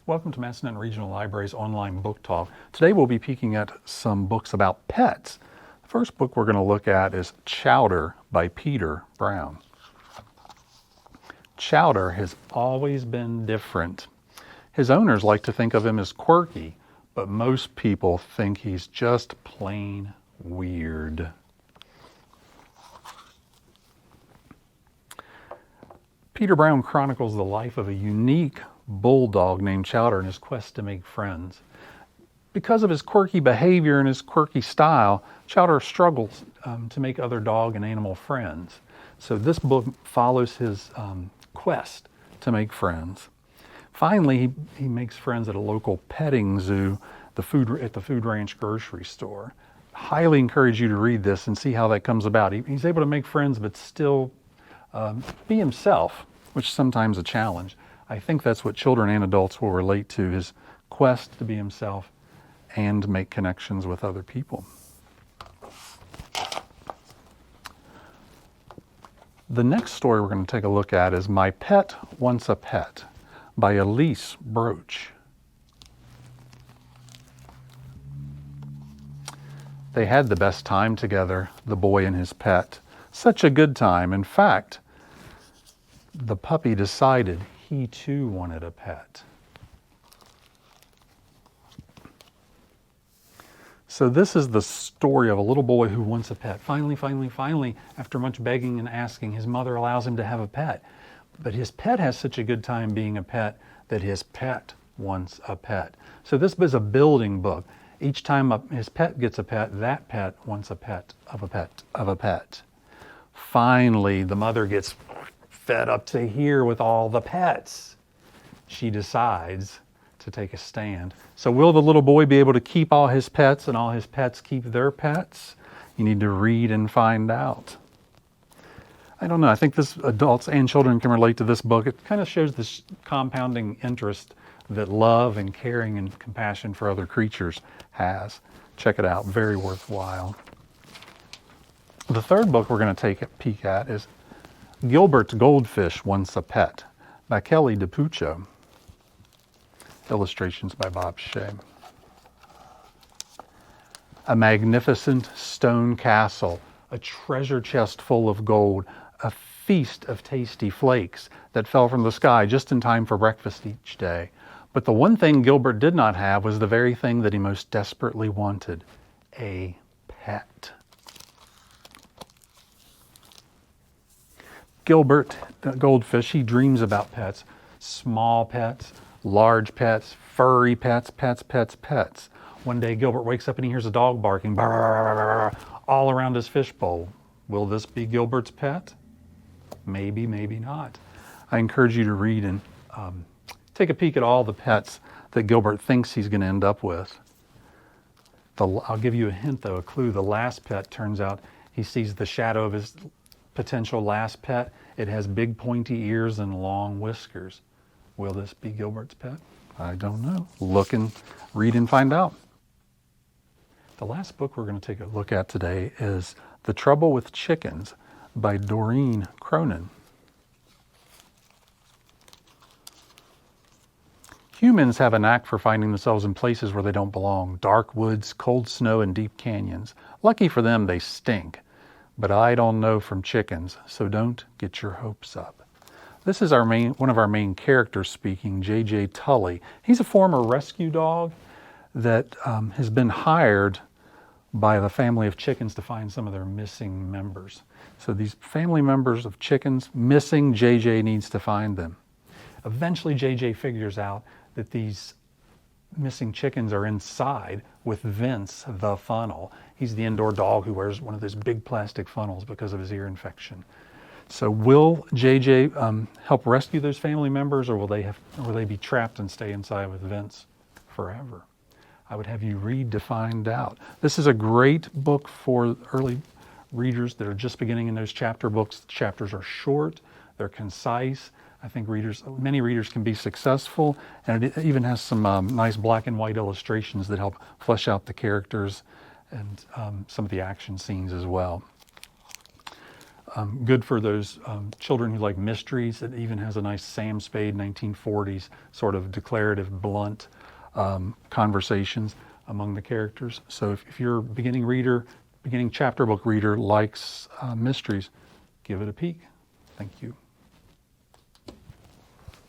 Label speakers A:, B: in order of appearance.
A: Welcome to Massanutten Regional Library's online book talk. Today we'll be peeking at some books about pets. The first book we're going to look at is Chowder by Peter Brown. Chowder has always been different. His owners like to think of him as quirky, but most people think he's just plain weird. Peter Brown chronicles the life of a unique bulldog named Chowder in his quest to make friends. Because of his quirky behavior and his quirky style, Chowder struggles to make other dog and animal friends. So this book follows his quest to make friends. Finally, he makes friends at a local petting zoo, at the Food Ranch grocery store. Highly encourage you to read this and see how that comes about. He's able to make friends but still be himself, which is sometimes a challenge. I think that's what children and adults will relate to, his quest to be himself and make connections with other people. The next story we're going to take a look at is My Pet Wants a Pet by Elise Broach. They had the best time together, the boy and his pet. Such a good time. In fact, the puppy decided he too wanted a pet. So this is the story of a little boy who wants a pet. Finally, after much begging and asking, his mother allows him to have a pet. But his pet has such a good time being a pet that his pet wants a pet. So this is a building book. Each time his pet gets a pet, that pet wants a pet of a pet of a pet. Finally, the mother gets fed up to here with all the pets. She decides to take a stand. So will the little boy be able to keep all his pets and all his pets keep their pets? You need to read and find out. I don't know. I think adults and children can relate to this book. It kind of shows this compounding interest that love and caring and compassion for other creatures has. Check it out. Very worthwhile. The third book we're going to take a peek at is Gilberts Goldfish Wants a Pet by DiPucchio. Illustrations by Bob Shea. A magnificent stone castle, a treasure chest full of gold, a feast of tasty flakes that fell from the sky just in time for breakfast each day. But the one thing Gilbert did not have was the very thing that he most desperately wanted, a pet. Gilbert Goldfish, he dreams about pets, small pets, large pets, furry pets, pets. One day Gilbert wakes up and he hears a dog barking all around his fishbowl. Will this be Gilbert's pet? Maybe, maybe not. I encourage you to read and take a peek at all the pets that Gilbert thinks he's going to end up with. I'll give you a hint though, a clue. The last pet turns out he sees the shadow of his potential last pet. It has big pointy ears and long whiskers. Will this be Gilbert's pet? I don't know. Look and read and find out. The last book we're going to take a look at today is The Trouble with Chickens by Doreen Cronin. Humans have a knack for finding themselves in places where they don't belong. Dark woods, cold snow, and deep canyons. Lucky for them, they stink. But I don't know from chickens, so don't get your hopes up. This is one of our main characters speaking, J.J. Tully. He's a former rescue dog that has been hired by the family of chickens to find some of their missing members. So these family members of chickens missing, J.J. needs to find them. Eventually, J.J. figures out that these missing chickens are inside with Vince the funnel. He's the indoor dog who wears one of those big plastic funnels because of his ear infection. So will JJ help rescue those family members, or will they be trapped and stay inside with Vince forever? I would have you read to find out. This is a great book for early readers that are just beginning in those chapter books. The chapters are short, they're concise. I think many readers can be successful, and it even has some nice black and white illustrations that help flesh out the characters and some of the action scenes as well. Good for those children who like mysteries. It even has a nice Sam Spade 1940s sort of declarative, blunt conversations among the characters. So if you're a beginning reader, beginning chapter book reader likes mysteries, give it a peek. Thank you.